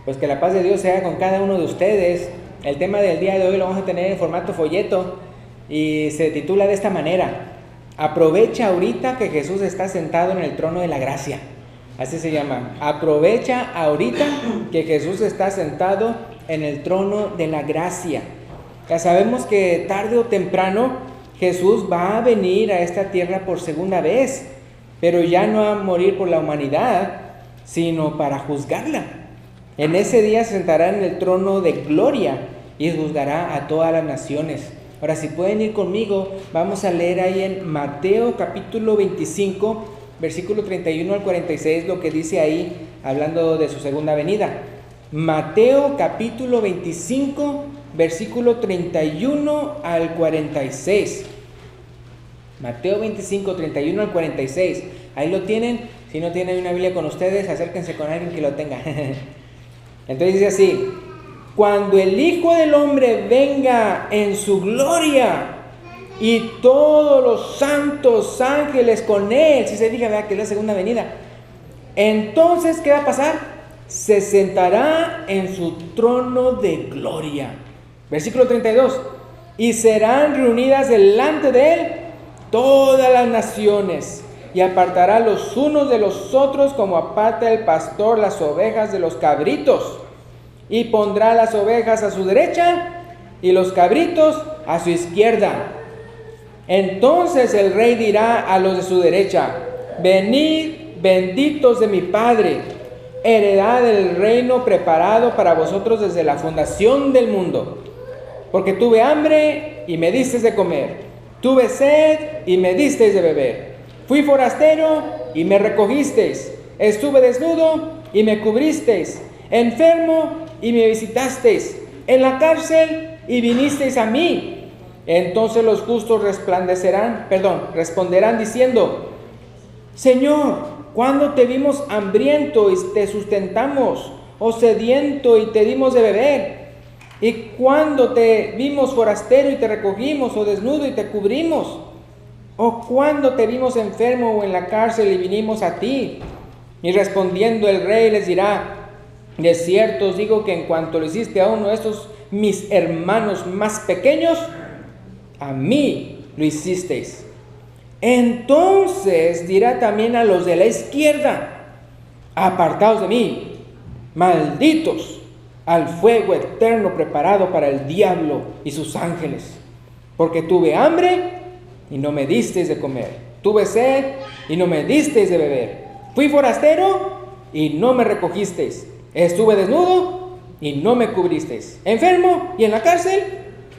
Pues que la paz de Dios sea con cada uno de ustedes. El tema del día de hoy lo vamos a tener en formato folleto y se titula de esta manera: aprovecha ahorita que Jesús está sentado en el trono de la gracia. Así se llama. Aprovecha ahorita que Jesús está sentado en el trono de la gracia. Ya sabemos que tarde o temprano Jesús va a venir a esta tierra por segunda vez, pero ya no a morir por la humanidad, sino para juzgarla. En ese día se sentará en el trono de gloria y juzgará a todas las naciones. Ahora, si pueden ir conmigo, vamos a leer ahí en Mateo capítulo 25, versículo 31 al 46, lo que dice ahí, hablando de su segunda venida. Mateo capítulo 25, versículo 31 al 46. Mateo 25, 31 al 46. Ahí lo tienen. Si no tienen una Biblia con ustedes, acérquense con alguien que lo tenga. Entonces dice así: cuando el Hijo del Hombre venga en su gloria y todos los santos ángeles con él, si se fija, vea que es la segunda venida, entonces, ¿qué va a pasar? Se sentará en su trono de gloria. Versículo 32. Y serán reunidas delante de él todas las naciones, y apartará los unos de los otros como aparta el pastor las ovejas de los cabritos, y pondrá las ovejas a su derecha y los cabritos a su izquierda. Entonces el rey dirá a los de su derecha: venid, benditos de mi Padre, heredad del reino preparado para vosotros desde la fundación del mundo. Porque tuve hambre y me disteis de comer, tuve sed y me disteis de beber, fui forastero y me recogisteis, estuve desnudo y me cubristeis, enfermo y me visitasteis, en la cárcel y vinisteis a mí. Entonces los justos responderán diciendo: Señor, ¿cuándo te vimos hambriento y te sustentamos, o sediento y te dimos de beber? ¿Y cuándo te vimos forastero y te recogimos, o desnudo y te cubrimos? ¿O cuándo te vimos enfermo o en la cárcel y vinimos a ti? Y respondiendo el rey les dirá: de cierto os digo que en cuanto lo hiciste a uno de estos mis hermanos más pequeños, a mí lo hicisteis. Entonces dirá también a los de la izquierda: apartaos de mí, malditos, al fuego eterno preparado para el diablo y sus ángeles. Porque tuve hambre y no me disteis de comer, tuve sed y no me disteis de beber, fui forastero y no me recogisteis, estuve desnudo y no me cubristeis, enfermo y en la cárcel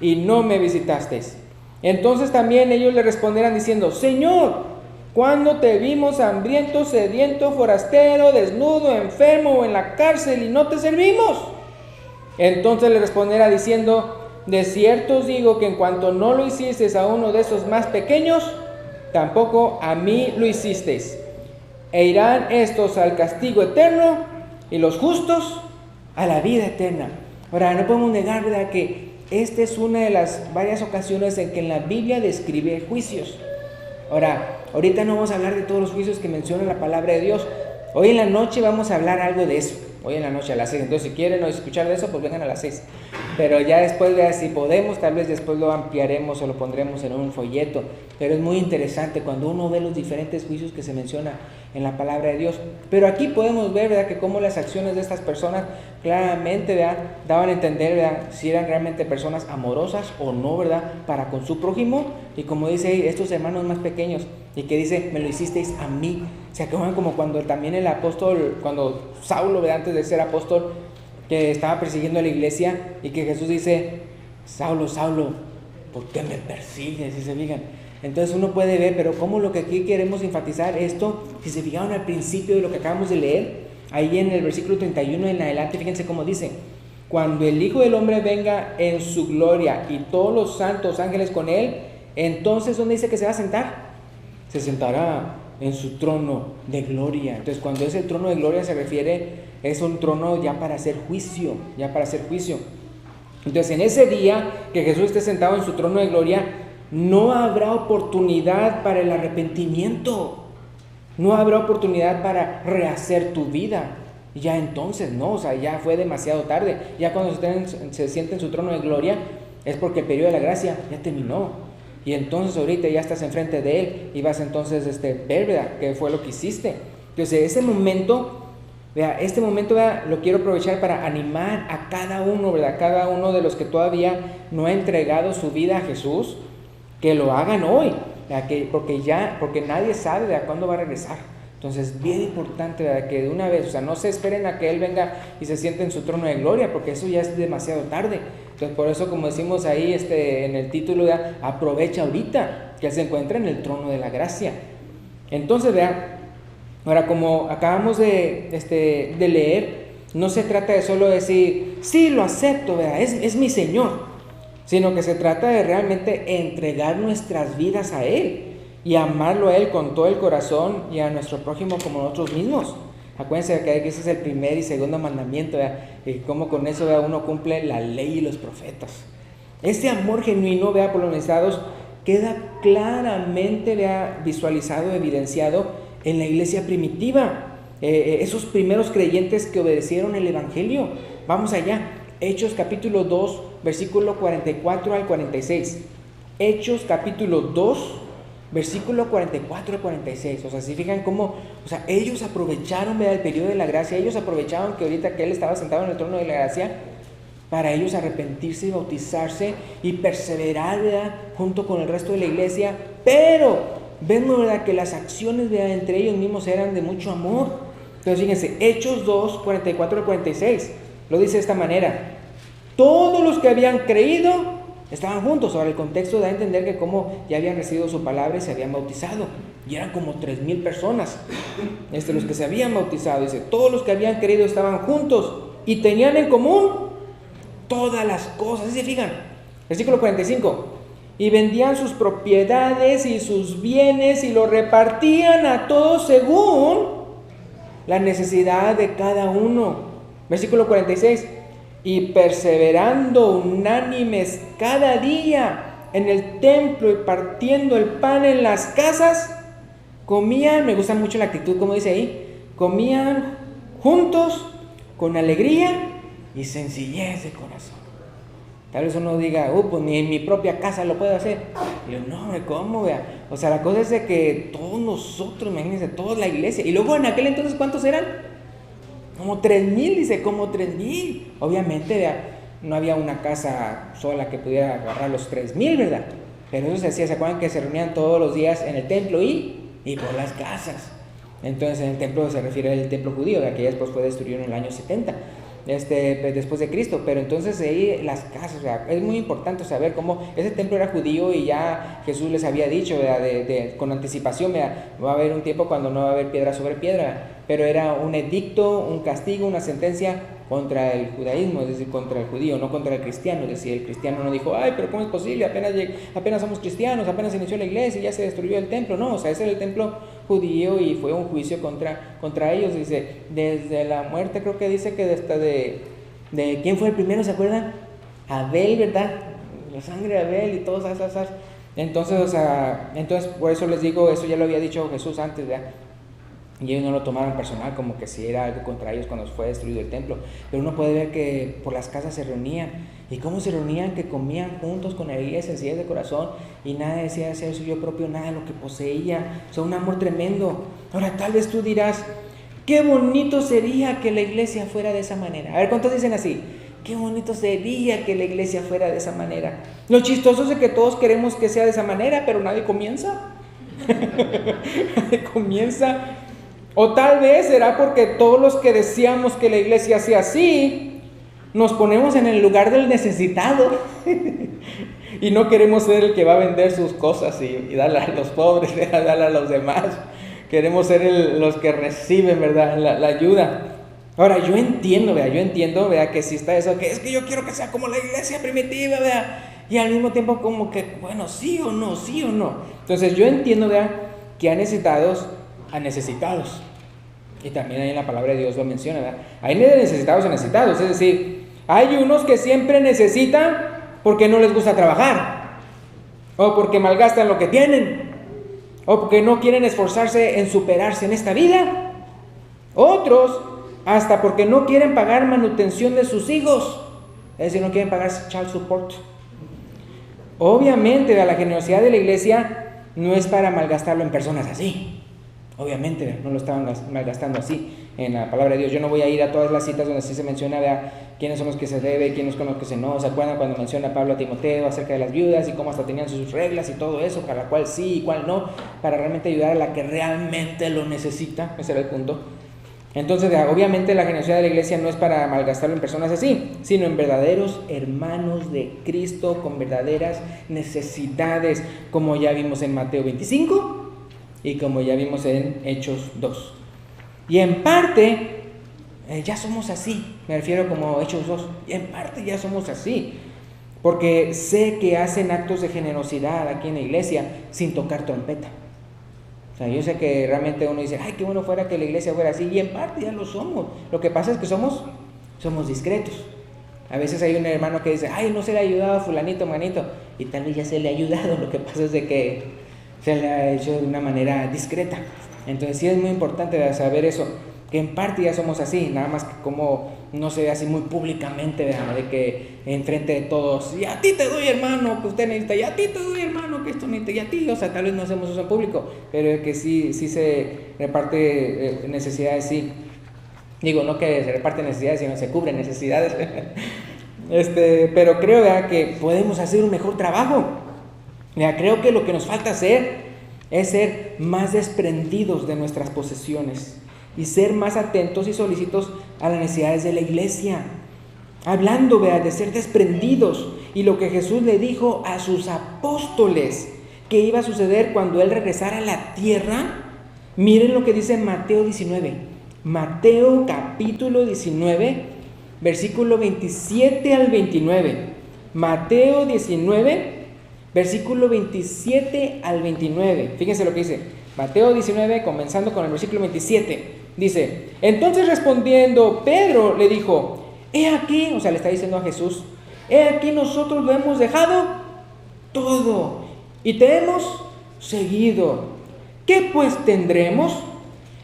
y no me visitasteis. Entonces también ellos le responderán diciendo: Señor, ¿cuándo te vimos hambriento, sediento, forastero, desnudo, enfermo o en la cárcel y no te servimos? Entonces le responderá diciendo: de cierto os digo que en cuanto no lo hicisteis a uno de esos más pequeños, tampoco a mí lo hicisteis. E irán estos al castigo eterno y los justos a la vida eterna. Ahora, no podemos negar, ¿verdad?, que esta es una de las varias ocasiones en que en la Biblia describe juicios. Ahora, ahorita no vamos a hablar de todos los juicios que menciona la palabra de Dios. Hoy en la noche vamos a hablar algo de eso. Hoy en la noche a las 6. Entonces, si quieren escuchar de eso, pues vengan a las 6. Pero ya después, si podemos, tal vez después lo ampliaremos o lo pondremos en un folleto. Pero es muy interesante cuando uno ve los diferentes juicios que se menciona en la palabra de Dios. Pero aquí podemos ver, ¿verdad?, que cómo las acciones de estas personas claramente, ¿verdad?, daban a entender, ¿verdad?, si eran realmente personas amorosas o no, ¿verdad?, para con su prójimo. Y como dice estos hermanos más pequeños, y que dice: me lo hicisteis a mí. Se acaban como cuando también el apóstol, cuando Saulo, ¿verdad?, antes de ser apóstol, que estaba persiguiendo a la iglesia, y que Jesús dice: Saulo, Saulo, ¿por qué me persigues? Si se fijan. Entonces uno puede ver, pero como lo que aquí queremos enfatizar esto, si se fijaron al principio de lo que acabamos de leer, ahí en el versículo 31 en adelante, fíjense cómo dice: cuando el Hijo del Hombre venga en su gloria y todos los santos ángeles con él, entonces, ¿dónde dice que se va a sentar? Se sentará en su trono de gloria. Entonces, cuando es el trono de gloria se refiere, es un trono ya para hacer juicio, Entonces, en ese día que Jesús esté sentado en su trono de gloria, no habrá oportunidad para el arrepentimiento, no habrá oportunidad para rehacer tu vida. Y ya entonces, no, o sea, ya fue demasiado tarde. Ya cuando se siente en su trono de gloria, es porque el periodo de la gracia ya terminó. Y entonces ahorita ya estás enfrente de Él y vas entonces ver, ¿verdad?, qué fue lo que hiciste. Entonces, este momento, ¿verdad?, lo quiero aprovechar para animar a cada uno, ¿verdad?, cada uno de los que todavía no ha entregado su vida a Jesús, que lo hagan hoy, ¿verdad?, porque nadie sabe de cuándo va a regresar. Entonces, bien importante, ¿verdad?, que de una vez, o sea, no se esperen a que Él venga y se siente en su trono de gloria, porque eso ya es demasiado tarde. Entonces, por eso, como decimos ahí en el título, ¿verdad?, aprovecha ahorita que Él se encuentra en el trono de la gracia. Entonces, ¿verdad?, ahora, como acabamos de leer, no se trata de solo decir, sí, lo acepto, ¿verdad?, es mi Señor, sino que se trata de realmente entregar nuestras vidas a Él y amarlo a Él con todo el corazón y a nuestro prójimo como nosotros mismos. Acuérdense que ese es el primer y segundo mandamiento, ¿verdad?, y cómo con eso, ¿verdad?, uno cumple la ley y los profetas. Este amor genuino, ¿verdad?, por los necesitados queda claramente, ¿verdad?, visualizado, evidenciado en la iglesia primitiva. Esos primeros creyentes que obedecieron el Evangelio. Vamos allá, Hechos capítulo 2, versículo 44 al 46. Hechos capítulo 2, versículo 44 al 46. O sea, si fijan cómo, o sea, ellos aprovecharon, ¿verdad?, el periodo de la gracia. Ellos aprovecharon que ahorita que Él estaba sentado en el trono de la gracia, para ellos arrepentirse y bautizarse y perseverar, ¿verdad?, junto con el resto de la iglesia. Pero vemos, ¿verdad?, que las acciones, ¿verdad?, entre ellos mismos eran de mucho amor. Entonces fíjense, Hechos 2, 44 al 46, lo dice de esta manera: todos los que habían creído estaban juntos. Ahora el contexto da a entender que como ya habían recibido su palabra y se habían bautizado, y eran como 3,000 personas, los que se habían bautizado. Dice, todos los que habían creído estaban juntos y tenían en común todas las cosas. ¿Se fijan? Versículo 45, y vendían sus propiedades y sus bienes y lo repartían a todos según la necesidad de cada uno. Versículo 46, y perseverando unánimes cada día en el templo y partiendo el pan en las casas, comían, me gusta mucho la actitud como dice ahí, comían juntos con alegría y sencillez de corazón. Tal vez uno diga, pues ni en mi propia casa lo puedo hacer. Y yo, no, ¿cómo? Vea? O sea, la cosa es de que todos nosotros, imagínense, toda la iglesia. Y luego en aquel entonces, ¿cuántos eran? Como 3,000, dice, como 3,000. Obviamente, vea, no había una casa sola que pudiera agarrar los 3,000, ¿verdad? Pero eso se hacía, ¿se acuerdan que se reunían todos los días en el templo y por las casas? Entonces, en el templo se refiere al templo judío, ¿verdad?, que ya después fue destruido en el año 70. Después de Cristo. Pero entonces ahí las casas, o sea, es muy importante saber cómo ese templo era judío y ya Jesús les había dicho, con anticipación, va a haber un tiempo cuando no va a haber piedra sobre piedra, pero era un edicto, un castigo, una sentencia contra el judaísmo, es decir, contra el judío, no contra el cristiano. Es decir, el cristiano no dijo, ay, pero ¿cómo es posible? Apenas somos cristianos, apenas inició la iglesia y ya se destruyó el templo. No, o sea, ese era el templo judío y fue un juicio contra ellos. Dice, desde la muerte, creo que dice que de ¿quién fue el primero? ¿Se acuerdan? Abel, ¿verdad? La sangre de Abel y todas esas. Entonces, o sea, por eso les digo, eso ya lo había dicho Jesús antes, ¿verdad? Y ellos no lo tomaron personal, como que si era algo contra ellos cuando fue destruido el templo. Pero uno puede ver que por las casas se reunían. ¿Y cómo se reunían? Que comían juntos con alegría, sencillez de corazón, y nada decía ser suyo propio, nada de lo que poseía. O sea, un amor tremendo. Ahora, tal vez tú dirás, qué bonito sería que la iglesia fuera de esa manera. A ver, ¿cuántos dicen así? Qué bonito sería que la iglesia fuera de esa manera. Lo chistoso es que todos queremos que sea de esa manera, pero nadie comienza. Nadie comienza. O tal vez será porque todos los que deseamos que la iglesia sea así, nos ponemos en el lugar del necesitado y no queremos ser el que va a vender sus cosas y darle a los pobres, darle a los demás. Queremos ser los que reciben, ¿verdad?, la ayuda. Ahora, yo entiendo, ¿verdad?, que si está eso, que es que yo quiero que sea como la iglesia primitiva, ¿verdad?, y al mismo tiempo como que, bueno, sí o no. Entonces yo entiendo, ¿verdad?, que hay necesitados. Y también ahí en la palabra de Dios lo menciona, ¿verdad? Hay necesitados a necesitados, es decir, hay unos que siempre necesitan porque no les gusta trabajar, o porque malgastan lo que tienen, o porque no quieren esforzarse en superarse en esta vida. Otros hasta porque no quieren pagar manutención de sus hijos, es decir, no quieren pagar child support. Obviamente la generosidad de la iglesia no es para malgastarlo en personas así. Obviamente no lo estaban malgastando así en la palabra de Dios. Yo no voy a ir a todas las citas donde sí se menciona, vea, quiénes son los que se debe, quiénes son los que se no. ¿Se acuerdan cuando menciona Pablo a Timoteo acerca de las viudas y cómo hasta tenían sus reglas y todo eso, para cuál sí y cuál no, para realmente ayudar a la que realmente lo necesita? Ese era el punto. Entonces, obviamente la generosidad de la iglesia no es para malgastarlo en personas así, sino en verdaderos hermanos de Cristo con verdaderas necesidades, como ya vimos en Mateo 25 y como ya vimos en Hechos 2. Y en parte ya somos así, me refiero como Hechos 2, y en parte ya somos así, porque sé que hacen actos de generosidad aquí en la iglesia sin tocar trompeta. O sea, yo sé que realmente uno dice, ay, qué bueno fuera que la iglesia fuera así, y en parte ya lo somos. Lo que pasa es que somos discretos. A veces hay un hermano que dice, ay, no se le ha ayudado a fulanito, manito, y tal vez ya se le ha ayudado, lo que pasa es de que se le ha hecho de una manera discreta. Entonces sí es muy importante saber eso, que en parte ya somos así, nada más que como no se ve así muy públicamente, ¿verdad? De que enfrente de todos, y a ti te doy, hermano, que usted necesita, y a ti te doy, hermano, que esto necesita, y a ti, o sea, tal vez no hacemos eso en público, pero que sí se reparte necesidades, sí. Digo, no que se reparte necesidades, sino se cubren necesidades. Pero creo, ¿verdad?, que podemos hacer un mejor trabajo. Mira, creo que lo que nos falta hacer es ser más desprendidos de nuestras posesiones y ser más atentos y solícitos a las necesidades de la iglesia. Hablando, ¿verdad?, de ser desprendidos, y lo que Jesús le dijo a sus apóstoles que iba a suceder cuando Él regresara a la tierra. Miren lo que dice Mateo 19. Mateo capítulo 19, versículo 27 al 29. Mateo 19, versículo 27 al 29. Fíjense lo que dice. Mateo 19, comenzando con el versículo 27. Dice, entonces respondiendo Pedro le dijo, he aquí, o sea, le está diciendo a Jesús, he aquí nosotros lo hemos dejado todo y te hemos seguido. ¿Qué pues tendremos?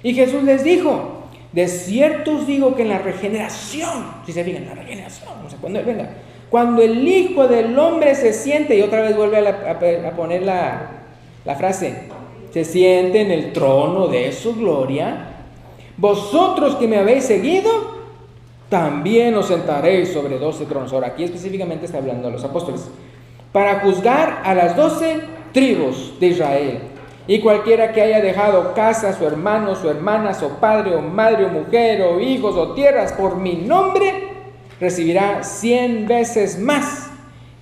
Y Jesús les dijo, de cierto os digo que en la regeneración, si se fijan, la regeneración, o sea, cuando Él venga, cuando el Hijo del Hombre se siente, y otra vez vuelve a poner la frase, se siente en el trono de su gloria, vosotros que me habéis seguido, también os sentaréis sobre 12 tronos. Ahora, aquí específicamente está hablando a los apóstoles, para juzgar a las 12 tribus de Israel. Y cualquiera que haya dejado casa, su hermano, su hermana, su padre o madre o mujer o hijos o tierras por mi nombre, recibirá 100 veces más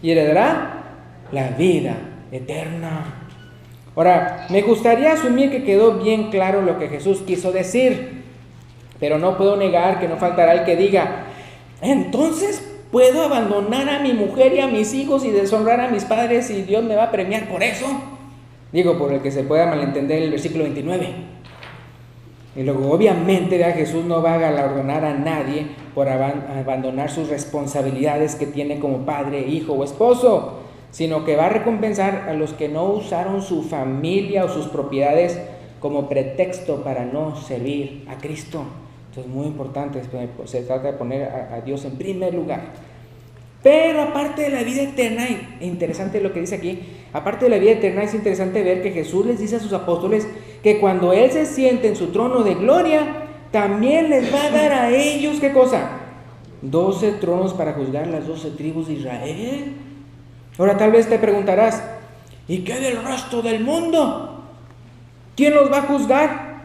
y heredará la vida eterna. Ahora, me gustaría asumir que quedó bien claro lo que Jesús quiso decir, pero no puedo negar que no faltará el que diga, entonces ¿puedo abandonar a mi mujer y a mis hijos y deshonrar a mis padres y Dios me va a premiar por eso? Digo, por el que se pueda malentender el versículo 29. Y luego, obviamente, Jesús no va a galardonar a nadie por abandonar sus responsabilidades que tiene como padre, hijo o esposo, sino que va a recompensar a los que no usaron su familia o sus propiedades como pretexto para no servir a Cristo. Entonces, muy importante, se trata de poner a Dios en primer lugar. Pero aparte de la vida eterna, interesante lo que dice aquí, aparte de la vida eterna es interesante ver que Jesús les dice a sus apóstoles que cuando Él se siente en su trono de gloria, también les va a dar a ellos, ¿qué cosa? 12 tronos para juzgar las 12 tribus de Israel. Ahora tal vez te preguntarás, ¿y qué del resto del mundo? ¿Quién los va a juzgar?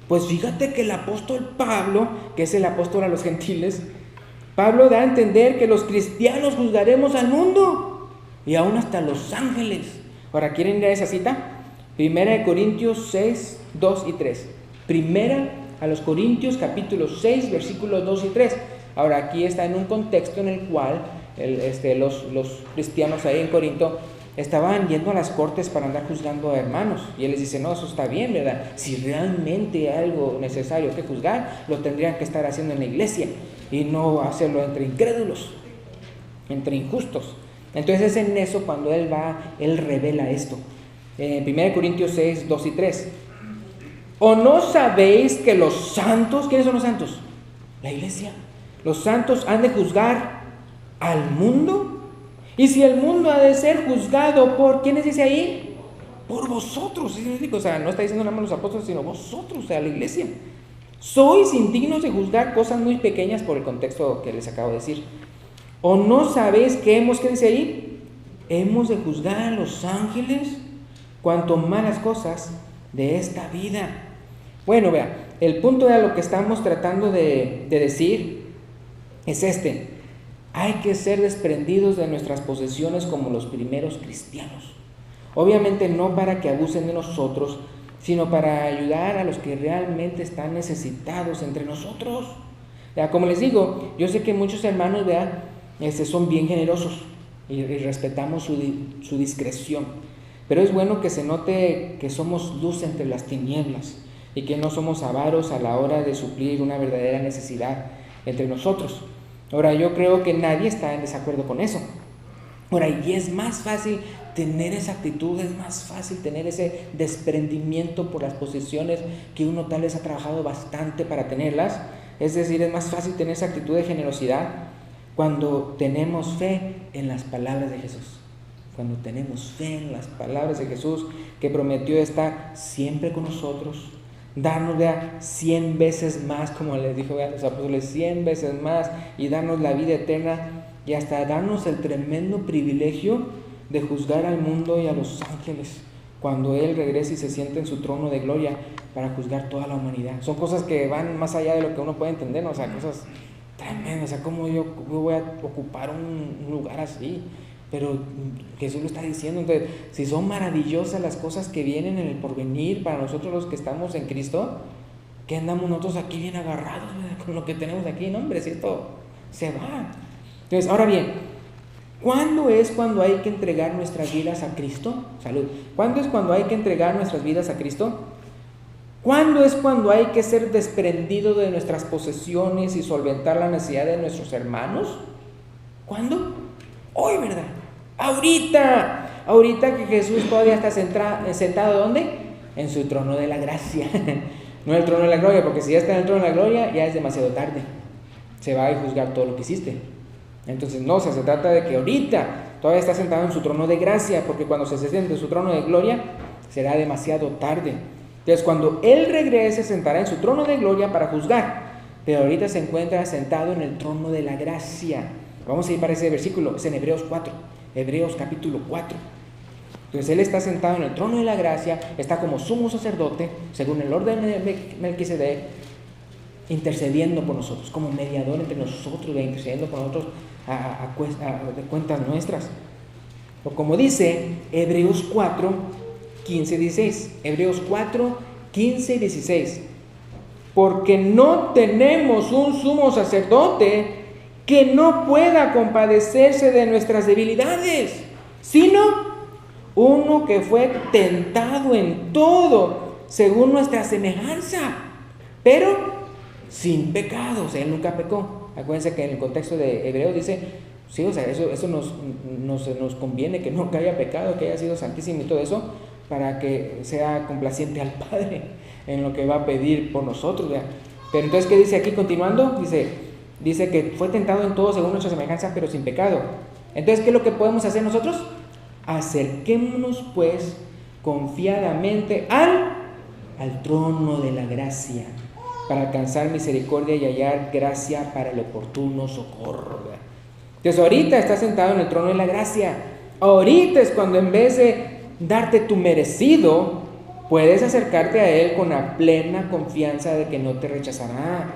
Pues fíjate que el apóstol Pablo, que es el apóstol a los gentiles, Pablo da a entender que los cristianos juzgaremos al mundo y aún hasta los ángeles. Ahora, ¿quieren leer esa cita? Primera de Corintios 6, 2 y 3. Primera a los Corintios capítulo 6, versículos 2 y 3. Ahora, aquí está en un contexto en el cual los cristianos ahí en Corinto estaban yendo a las cortes para andar juzgando a hermanos. Y Él les dice, no, eso está bien, ¿verdad? Si realmente hay algo necesario que juzgar, lo tendrían que estar haciendo en la iglesia y no hacerlo entre incrédulos, entre injustos. Entonces es en eso cuando Él revela esto. En 1 Corintios 6, 2 y 3. ¿O no sabéis que los santos, ¿quiénes son los santos? La iglesia. Los santos han de juzgar al mundo. Y si el mundo ha de ser juzgado por, ¿quiénes dice ahí? Por vosotros. O sea, no está diciendo nada más los apóstoles, sino vosotros, o sea, la iglesia. Sois indignos de juzgar cosas muy pequeñas por el contexto que les acabo de decir. ¿O no sabéis que qué dice ahí? Hemos de juzgar a los ángeles, cuanto malas cosas de esta vida. Bueno, vea, el punto de lo que estamos tratando de decir es este. Hay que ser desprendidos de nuestras posesiones como los primeros cristianos. Obviamente no para que abusen de nosotros, sino para ayudar a los que realmente están necesitados entre nosotros. Ya, como les digo, yo sé que muchos hermanos son bien generosos y respetamos su discreción, pero es bueno que se note que somos luz entre las tinieblas y que no somos avaros a la hora de suplir una verdadera necesidad entre nosotros. Ahora, yo creo que nadie está en desacuerdo con eso. Ahora, y es más fácil tener esa actitud, es más fácil tener ese desprendimiento por las posesiones que uno tal vez ha trabajado bastante para tenerlas. Es decir, es más fácil tener esa actitud de generosidad cuando tenemos fe en las palabras de Jesús. Cuando tenemos fe en las palabras de Jesús, que prometió estar siempre con nosotros, darnos 100 veces más, como les dijo a los apóstoles, 100 veces más, y darnos la vida eterna, y hasta darnos el tremendo privilegio de juzgar al mundo y a los ángeles cuando Él regrese y se siente en su trono de gloria para juzgar toda la humanidad. Son cosas que van más allá de lo que uno puede entender, ¿no? O sea, cosas tremendas. O sea, ¿cómo yo voy a ocupar un lugar así? Pero Jesús lo está diciendo. Entonces, si son maravillosas las cosas que vienen en el porvenir para nosotros los que estamos en Cristo, ¿qué andamos nosotros aquí bien agarrados, ¿verdad? Con lo que tenemos aquí? No, hombre, si esto se va. Entonces, ahora bien, ¿cuándo es cuando hay que entregar nuestras vidas a Cristo? Salud. ¿Cuándo es cuando hay que entregar nuestras vidas a Cristo? ¿Cuándo es cuando hay que ser desprendido de nuestras posesiones y solventar la necesidad de nuestros hermanos? ¿Cuándo? Hoy, ¿verdad? Ahorita que Jesús todavía está sentado, ¿dónde? En su trono de la gracia. No en el trono de la gloria, porque si ya está en el trono de la gloria, ya es demasiado tarde. Se va a juzgar todo lo que hiciste. Entonces no, se trata de que ahorita todavía está sentado en su trono de gracia, porque cuando se siente en su trono de gloria será demasiado tarde. Entonces cuando Él regrese se sentará en su trono de gloria para juzgar, pero ahorita se encuentra sentado en el trono de la gracia. Vamos a ir para ese versículo, es en Hebreos 4, Hebreos capítulo 4. Entonces Él está sentado en el trono de la gracia, está como sumo sacerdote, según el orden de Melquisedec, intercediendo por nosotros, como mediador entre nosotros, intercediendo por nosotros de cuentas nuestras. O como dice Hebreos 4, 15 y 16. Hebreos 4, 15 y 16. Porque no tenemos un sumo sacerdote que no pueda compadecerse de nuestras debilidades, sino uno que fue tentado en todo según nuestra semejanza, pero sin pecado. O sea, Él nunca pecó. Acuérdense que en el contexto de Hebreos dice, sí, o sea, eso nos conviene, que nunca haya pecado, que haya sido santísimo y todo eso, para que sea complaciente al Padre en lo que va a pedir por nosotros, ¿verdad? Pero entonces, ¿qué dice aquí continuando? Dice que fue tentado en todo según nuestra semejanza, pero sin pecado. Entonces, ¿qué es lo que podemos hacer nosotros? Acerquémonos pues confiadamente al trono de la gracia, para alcanzar misericordia y hallar gracia para el oportuno socorro, ¿verdad? Entonces ahorita estás sentado en el trono de la gracia. Ahorita es cuando, en vez de darte tu merecido, puedes acercarte a Él con la plena confianza de que no te rechazará,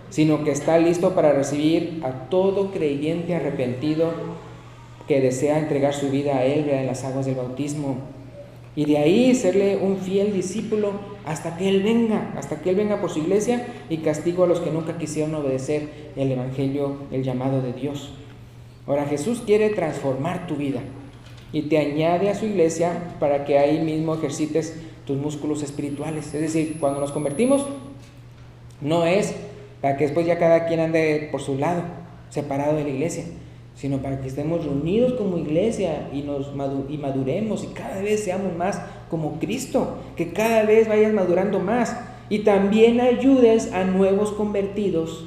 sino que está listo para recibir a todo creyente arrepentido que desea entregar su vida a Él, ¿verdad?, en las aguas del bautismo. Y de ahí serle un fiel discípulo hasta que Él venga por su iglesia y castigo a los que nunca quisieron obedecer el evangelio, el llamado de Dios. Ahora, Jesús quiere transformar tu vida y te añade a su iglesia para que ahí mismo ejercites tus músculos espirituales. Es decir, cuando nos convertimos, no es para que después ya cada quien ande por su lado, separado de la iglesia, sino para que estemos reunidos como iglesia y maduremos y cada vez seamos más como Cristo, que cada vez vayas madurando más y también ayudes a nuevos convertidos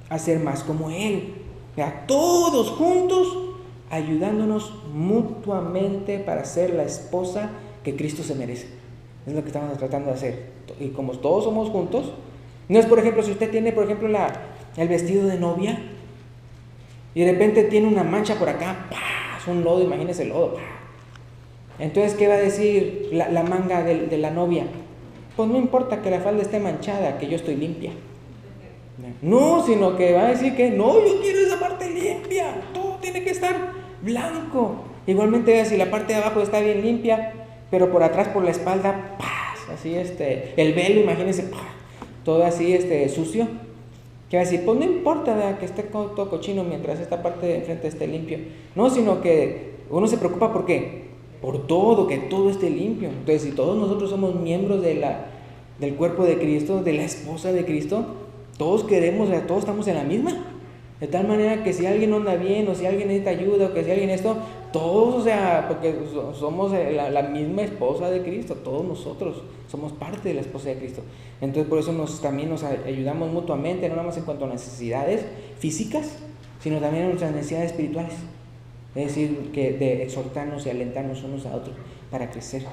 a ser más como Él. O sea, todos juntos ayudándonos mutuamente para ser la esposa que Cristo se merece. Es lo que estamos tratando de hacer. Y como todos somos juntos, no es, por ejemplo, si usted tiene, por ejemplo, el vestido de novia y de repente tiene una mancha por acá, ¡pah! Es un lodo, imagínese el lodo, ¡pah! Entonces, ¿qué va a decir la manga de la novia? Pues no importa que la falda esté manchada, que yo estoy limpia. No, sino que va a decir que no, yo quiero esa parte limpia, todo tiene que estar blanco. Igualmente, si la parte de abajo está bien limpia, pero por atrás, por la espalda, ¡pah! Así el velo, imagínense, ¡pah! Todo así sucio. ¿Qué va a decir? Pues no importa, ¿verdad?, que esté todo cochino mientras esta parte de enfrente esté limpio. No, sino que uno se preocupa ¿por qué? Por todo, que todo esté limpio. Entonces, si todos nosotros somos miembros del cuerpo de Cristo, de la esposa de Cristo, todos queremos, todos estamos en la misma. De tal manera que si alguien no anda bien, o si alguien necesita ayuda, o que si alguien esto, todos, porque somos la misma esposa de Cristo, todos nosotros somos parte de la esposa de Cristo. Entonces por eso también nos ayudamos mutuamente, no nada más en cuanto a necesidades físicas, sino también en nuestras necesidades espirituales. Es decir, que de exhortarnos y alentarnos unos a otros para crecer.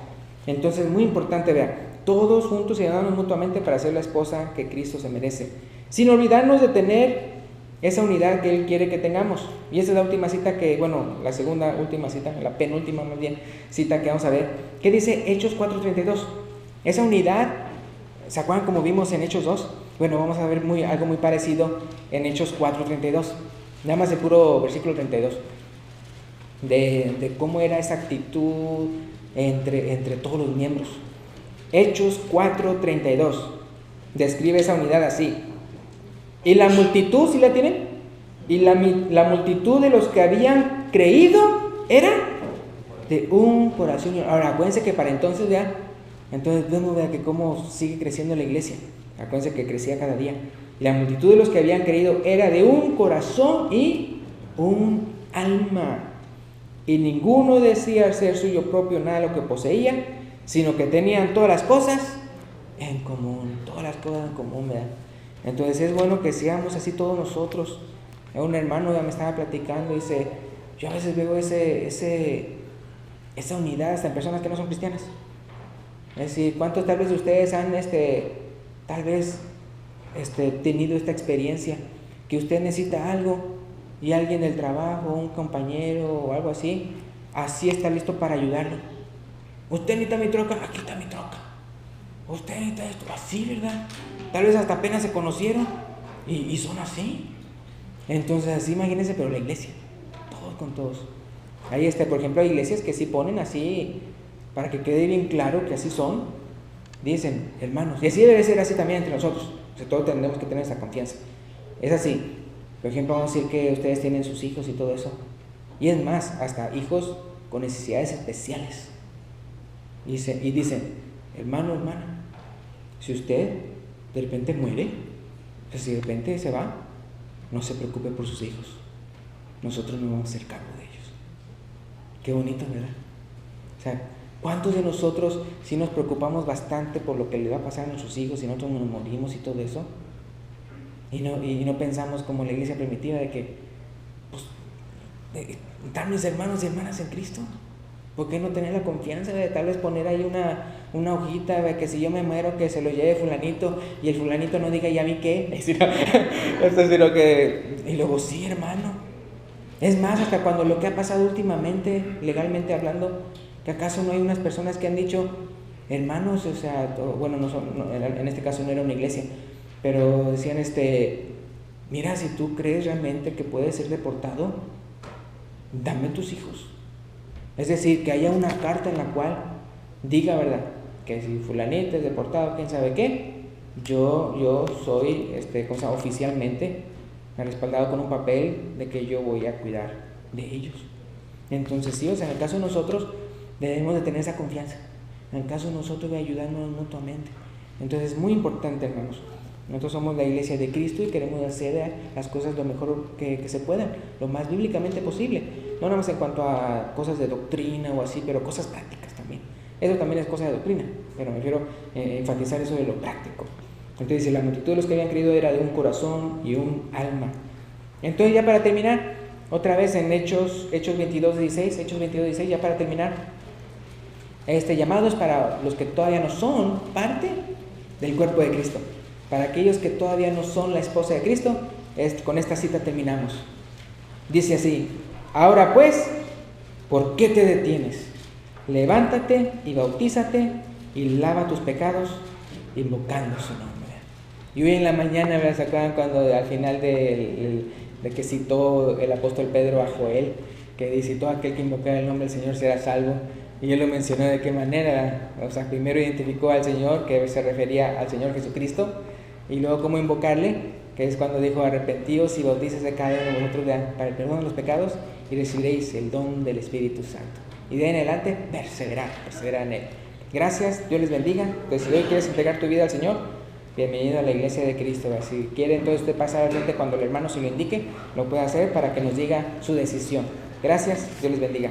Entonces, muy importante, vea, todos juntos y ayudándonos mutuamente para ser la esposa que Cristo se merece, sin olvidarnos de tener esa unidad que Él quiere que tengamos. Y esa es la última cita la segunda última cita, la penúltima más bien cita que vamos a ver. ¿Qué dice Hechos 4:32? Esa unidad, ¿se acuerdan como vimos en Hechos 2? Bueno, vamos a ver algo muy parecido en Hechos 4:32, nada más el puro versículo 32. De cómo era esa actitud entre todos los miembros. Hechos 4:32 describe esa unidad así: y la multitud, ¿sí la tienen? Y la multitud de los que habían creído era de un corazón. Ahora, acuérdense que para entonces vemos que cómo sigue creciendo la iglesia. Acuérdense que crecía cada día. La multitud de los que habían creído era de un corazón y un alma. Y ninguno decía ser suyo propio nada de lo que poseía, sino que tenían todas las cosas en común. Todas las cosas en común, ¿verdad? Entonces es bueno que seamos así todos nosotros. Un hermano ya me estaba platicando y dice, yo a veces veo esa unidad hasta en personas que no son cristianas. Es decir, ¿cuántos tal vez de ustedes han tenido esta experiencia? Que usted necesita algo y alguien del trabajo, un compañero o algo así está listo para ayudarlo. Usted necesita mi troca, aquí está mi troca. Usted necesita esto, así, ¿verdad? Tal vez hasta apenas se conocieron y son así. Entonces así, imagínense, pero la iglesia, todos con todos. Ahí por ejemplo, hay iglesias que sí ponen así, para que quede bien claro que así son. Dicen, hermanos, y así debe ser así también entre nosotros. O sea, todos tenemos que tener esa confianza. Es así. Por ejemplo, vamos a decir que ustedes tienen sus hijos y todo eso. Y es más, hasta hijos con necesidades especiales. Y dicen, hermano, hermana, si usted de repente muere, o si de repente se va, no se preocupe por sus hijos. Nosotros nos vamos a hacer cargo de ellos. Qué bonito, ¿verdad? O sea, ¿cuántos de nosotros sí nos preocupamos bastante por lo que le va a pasar a nuestros hijos si nosotros nos morimos y todo eso? Y no pensamos como la iglesia primitiva de que, están mis hermanos y hermanas en Cristo. ¿Por qué no tener la confianza de tal vez poner ahí una hojita de que si yo me muero que se lo lleve fulanito y el fulanito no diga, ¿y a mí qué? Y luego, sí, hermano. Es más, hasta cuando lo que ha pasado últimamente, legalmente hablando, que acaso no hay unas personas que han dicho, hermanos, en este caso no era una iglesia, pero decían, mira, si tú crees realmente que puedes ser deportado, dame tus hijos. Es decir, que haya una carta en la cual diga, ¿verdad?, que si fulanito es deportado, quién sabe qué, yo soy, oficialmente respaldado con un papel de que yo voy a cuidar de ellos. Entonces sí, en el caso de nosotros debemos de tener esa confianza. En el caso de nosotros de ayudarnos mutuamente. Entonces es muy importante, hermanos. Nosotros somos la iglesia de Cristo y queremos hacer las cosas lo mejor que se puedan, lo más bíblicamente posible. No nada más en cuanto a cosas de doctrina o así, pero cosas prácticas también. Eso también es cosa de doctrina, pero me refiero a enfatizar eso de lo práctico. Entonces dice, la multitud de los que habían creído era de un corazón y un alma. Entonces ya para terminar, otra vez en Hechos 22:16, ya para terminar, este llamado es para los que todavía no son parte del cuerpo de Cristo. Para aquellos que todavía no son la esposa de Cristo, con esta cita terminamos. Dice así: ahora pues, ¿por qué te detienes? Levántate y bautízate y lava tus pecados invocando su nombre. Y hoy en la mañana, ¿se acuerdan cuando al final de que citó el apóstol Pedro a Joel, que dice, todo aquel que invocara el nombre del Señor será salvo? Y él lo mencionó de qué manera. O sea, primero identificó al Señor, que se refería al Señor Jesucristo, y luego cómo invocarle, que es cuando dijo, arrepentíos y bautícese cada uno de vosotros para el perdón de los pecados y recibiréis el don del Espíritu Santo. Y de ahí en adelante, perseverar en él. Gracias, Dios les bendiga. Pues si hoy quieres entregar tu vida al Señor, bienvenido a la iglesia de Cristo. Si quiere entonces usted pasar al frente cuando el hermano se lo indique, lo puede hacer para que nos diga su decisión. Gracias, Dios les bendiga.